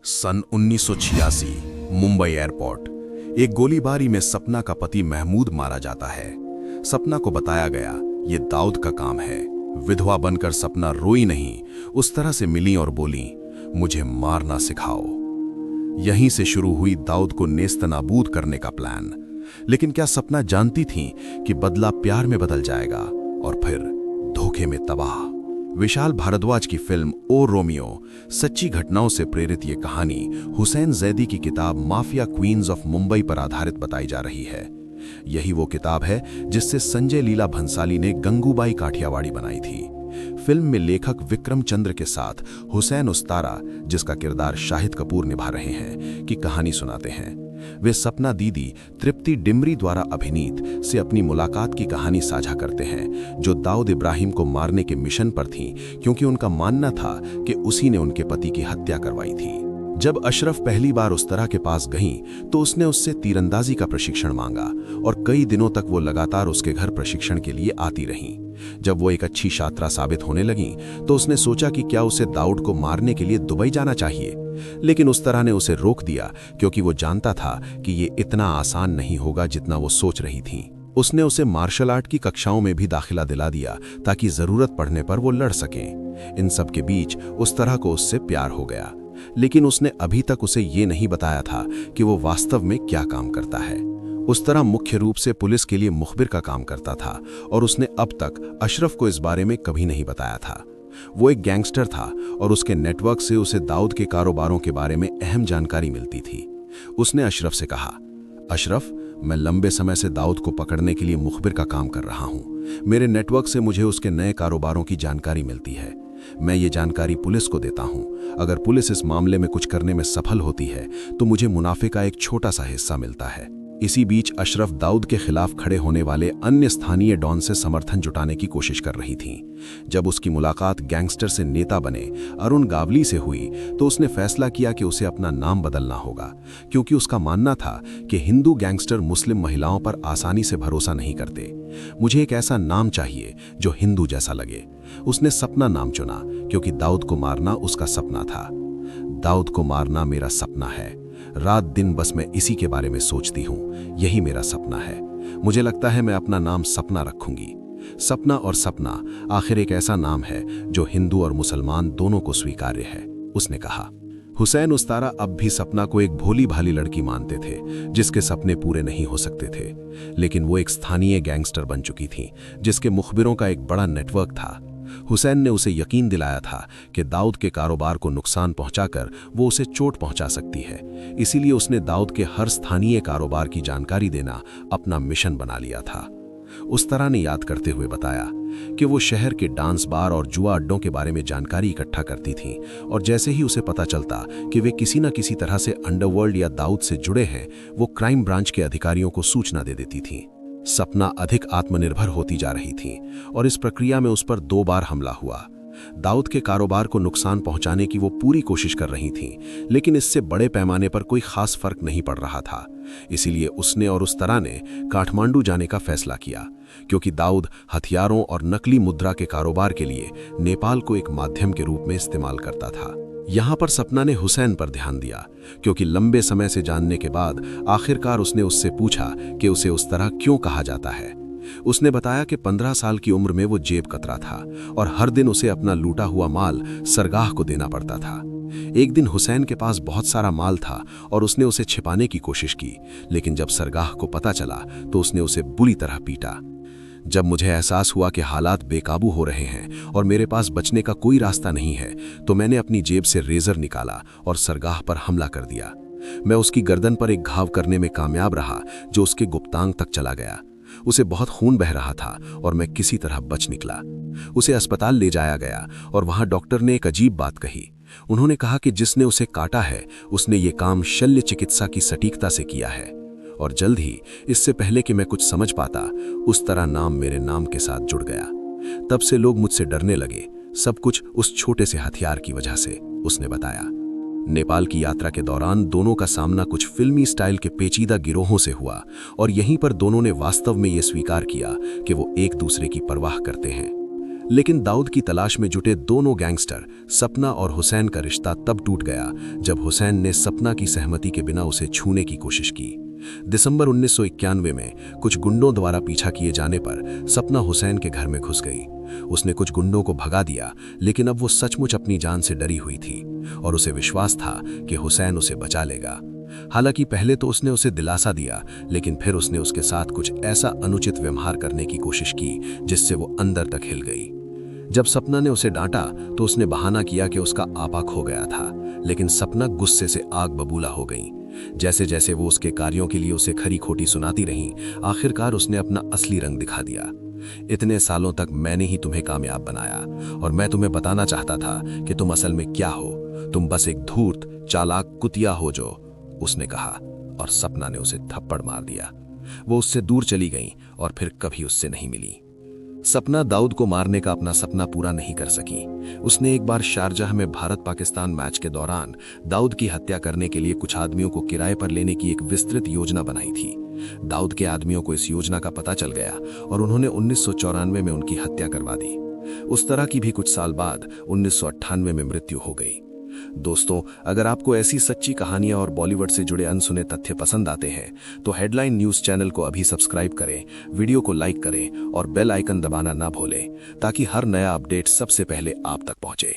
सन 1986 Mumbai airport. एक गोलीबारी में सपना का पति महमूद मारा जाता है। सपना को बताया गया ये दाऊद का काम है। विधवा बनकर सपना रोई नहीं, उस तरह से मिली और बोली, मुझे मारना सिखाओ। यहीं से शुरू हुई दाऊद को नेस्तनाबूद करने का प्लान। लेकिन क्या सपना जानती थी कि बदला प्यार में बदल जाएगा और फिर धोखे में तबाह। विशाल भारद्वाज की फिल्म ओ रोमियो सच्ची घटनाओं से प्रेरित ये कहानी हुसैन जैदी की किताब माफिया क्वींस ऑफ मुंबई पर आधारित बताई जा रही है। यही वो किताब है जिससे संजय लीला भंसाली ने गंगूबाई काठियावाड़ी बनाई थी। फिल्म में लेखक विक्रम चंद्र के साथ हुसैन उस्तारा, जिसका किरदार शाहिद कपूर निभा रहे हैं, की कहानी सुनाते हैं। वे सपना दीदी तृप्ति डिमरी द्वारा अभिनीत से अपनी मुलाकात की कहानी साझा करते हैं, जो दाऊद इब्राहिम को मारने के मिशन पर थीं, क्योंकि उनका मानना था कि उसी ने उनके पति की हत्या करवाई थी। जब अशरफ पहली बार उस तरह के पास गईं, तो उसने उससे तीरंदाजी का प्रशिक्षण मांगा और कई दिनों तक वो लगातार उसके घर प्रशिक्षण के लिए आती रहीं। जब वो एक अच्छी छात्रा साबित होने लगी, तो उसने सोचा कि क्या उसे दाऊद को मारने के लिए दुबई जाना चाहिए। लेकिन उस तरह ने उसे रोक दिया, क्योंकि वो जानता था कि ये इतना आसान नहीं होगा जितना वो सोच रही थी। उसने उसे मार्शल आर्ट की कक्षाओं में भी दाखिला दिला दिया, ताकि जरूरत पड़ने पर वो लड़ सकें। इन सब के बीच उस तरह को उससे प्यार हो गया, लेकिन उसने अभी तक उसे ये नहीं बताया था कि वो वास्तव में क्या काम करता है। उस तरह मुख्य रूप से पुलिस के लिए मुखबिर का काम करता था, और उसने अब तक अशरफ को इस बारे में कभी नहीं बताया था। वो एक गैंगस्टर था और उसके नेटवर्क से उसे दाऊद के कारोबारों के बारे में अहम जानकारी मिलती थी। उसने अशरफ से कहा, अशरफ, मैं लंबे समय से दाऊद को पकड़ने के लिए मुखबिर का काम कर रहा हूँ। मेरे नेटवर्क से मुझे उसके नए कारोबारों की जानकारी मिलती है। मैं ये जानकारी पुलिस को देता हूँ। अगर पुलिस इस मामले में कुछ करने में सफल होती है, तो मुझे मुनाफे का एक छोटा सा हिस्सा मिलता है। इसी बीच अशरफ दाऊद के खिलाफ खड़े होने वाले अन्य स्थानीय डॉन से समर्थन जुटाने की कोशिश कर रही थी। जब उसकी मुलाकात गैंगस्टर से नेता बने अरुण गावली से हुई, तो उसने फैसला किया कि उसे अपना नाम बदलना होगा, क्योंकि उसका मानना था कि हिंदू गैंगस्टर मुस्लिम महिलाओं पर आसानी से भरोसा नहीं करते। मुझे एक ऐसा नाम चाहिए जो हिंदू जैसा लगे। उसने सपना नाम चुना, क्योंकि दाऊद को मारना उसका सपना था। दाऊद को मारना मेरा सपना है। रात दिन बस मैं इसी के बारे में सोचती हूँ। यही मेरा सपना है। मुझे लगता है मैं अपना नाम सपना रखूंगी। सपना और सपना आखिर एक ऐसा नाम है जो हिंदू और मुसलमान दोनों को स्वीकार्य है, उसने कहा। हुसैन उस्तारा अब भी सपना को एक भोली भाली लड़की मानते थे, जिसके सपने पूरे नहीं हो सकते थे। लेकिन वो एक स्थानीय गैंगस्टर बन चुकी थी, जिसके मुखबिरों का एक बड़ा नेटवर्क था। हुसैन ने उसे यकीन दिलाया था कि दाऊद के कारोबार को नुकसान पहुंचाकर वो उसे चोट पहुंचा सकती है। इसीलिए उसने दाऊद के हर स्थानीय कारोबार की जानकारी देना अपना मिशन बना लिया था। उस तरह ने याद करते हुए बताया कि वो शहर के डांस बार और जुआ अड्डों के बारे में जानकारी इकट्ठा करती थीं, और जैसे ही उसे पता चलता कि वे किसी न किसी तरह से अंडरवर्ल्ड या दाऊद से जुड़े हैं, वो क्राइम ब्रांच के अधिकारियों को सूचना दे देती थीं। सपना अधिक आत्मनिर्भर होती जा रही थी, और इस प्रक्रिया में उस पर 2 बार हमला हुआ। दाऊद के कारोबार को नुकसान पहुंचाने की वो पूरी कोशिश कर रही थी, लेकिन इससे बड़े पैमाने पर कोई खास फर्क नहीं पड़ रहा था। इसीलिए उसने और उस तरह ने काठमांडू जाने का फैसला किया, क्योंकि दाऊद हथियारों और नकली मुद्रा के कारोबार के लिए नेपाल को एक माध्यम के रूप में इस्तेमाल करता था। यहाँ पर सपना ने हुसैन पर ध्यान दिया, क्योंकि लंबे समय से जानने के बाद आखिरकार उसने उससे पूछा कि उसे उस तरह क्यों कहा जाता है। उसने बताया कि 15 साल की उम्र में वो जेब कतरा था, और हर दिन उसे अपना लूटा हुआ माल सरगाह को देना पड़ता था। एक दिन हुसैन के पास बहुत सारा माल था, और उसने उसे छिपाने की कोशिश की, लेकिन जब सरगाह को पता चला तो उसने उसे बुरी तरह पीटा। जब मुझे एहसास हुआ कि हालात बेकाबू हो रहे हैं और मेरे पास बचने का कोई रास्ता नहीं है, तो मैंने अपनी जेब से रेजर निकाला और सरगाह पर हमला कर दिया। मैं उसकी गर्दन पर एक घाव करने में कामयाब रहा, जो उसके गुप्तांग तक चला गया। उसे बहुत खून बह रहा था, और मैं किसी तरह बच निकला। उसे अस्पताल ले जाया गया, और वहां डॉक्टर ने एक अजीब बात कही। उन्होंने कहा कि जिसने उसे काटा है, उसने ये काम शल्य चिकित्सा की सटीकता से किया है, और जल्द ही, इससे पहले कि मैं कुछ समझ पाता, उस तरह नाम मेरे नाम के साथ जुड़ गया। तब से लोग मुझसे डरने लगे, सब कुछ उस छोटे से हथियार की वजह से, उसने बताया। नेपाल की यात्रा के दौरान दोनों का सामना कुछ फिल्मी स्टाइल के पेचीदा गिरोहों से हुआ, और यहीं पर दोनों ने वास्तव में ये स्वीकार किया कि वो एक दूसरे की परवाह करते हैं। लेकिन दाऊद की तलाश में जुटे दोनों गैंगस्टर सपना और हुसैन का रिश्ता तब टूट गया जब हुसैन ने सपना की सहमति के बिना उसे छूने की कोशिश की। दिसंबर 1991 में कुछ गुंडों द्वारा पीछा किए जाने पर सपना हुसैन के घर में घुस गई। उसने कुछ गुंडों को भगा दिया, लेकिन अब वो सचमुच अपनी जान से डरी हुई थी और उसे विश्वास था कि हुसैन उसे बचा लेगा। हालांकि पहले तो उसने उसे दिलासा दिया, लेकिन फिर उसने उसके साथ कुछ ऐसा अनुचित व्यवहार करने की कोशिश की जिससे वो अंदर तक हिल गई। जब सपना ने उसे डांटा तो उसने बहाना किया कि उसका आपा खो गया था, लेकिन सपना गुस्से से आग बबूला हो गई। जैसे जैसे वो उसके कार्यों के लिए उसे खरी खोटी सुनाती रही, आखिरकार उसने अपना असली रंग दिखा दिया। इतने सालों तक मैंने ही तुम्हें कामयाब बनाया और मैं तुम्हें बताना चाहता था कि तुम असल में क्या हो। तुम बस एक धूर्त चालाक कुतिया हो जो, उसने कहा और सपना ने उसे थप्पड़ मार दिया। वो उससे दूर चली गई और फिर कभी उससे नहीं मिली। सपना दाऊद को मारने का अपना सपना पूरा नहीं कर सकी। उसने एक बार शारजाह में भारत पाकिस्तान मैच के दौरान दाऊद की हत्या करने के लिए कुछ आदमियों को किराए पर लेने की एक विस्तृत योजना बनाई थी। दाऊद के आदमियों को इस योजना का पता चल गया और उन्होंने 1994 में उनकी हत्या करवा दी। उस तरह की भी कुछ साल बाद 1998 में मृत्यु हो गई। दोस्तों, अगर आपको ऐसी सच्ची कहानियां और बॉलीवुड से जुड़े अनसुने तथ्य पसंद आते हैं तो हेडलाइन न्यूज़ चैनल को अभी सब्सक्राइब करें, वीडियो को लाइक करें और बेल आइकन दबाना ना भूलें ताकि हर नया अपडेट सबसे पहले आप तक पहुंचे।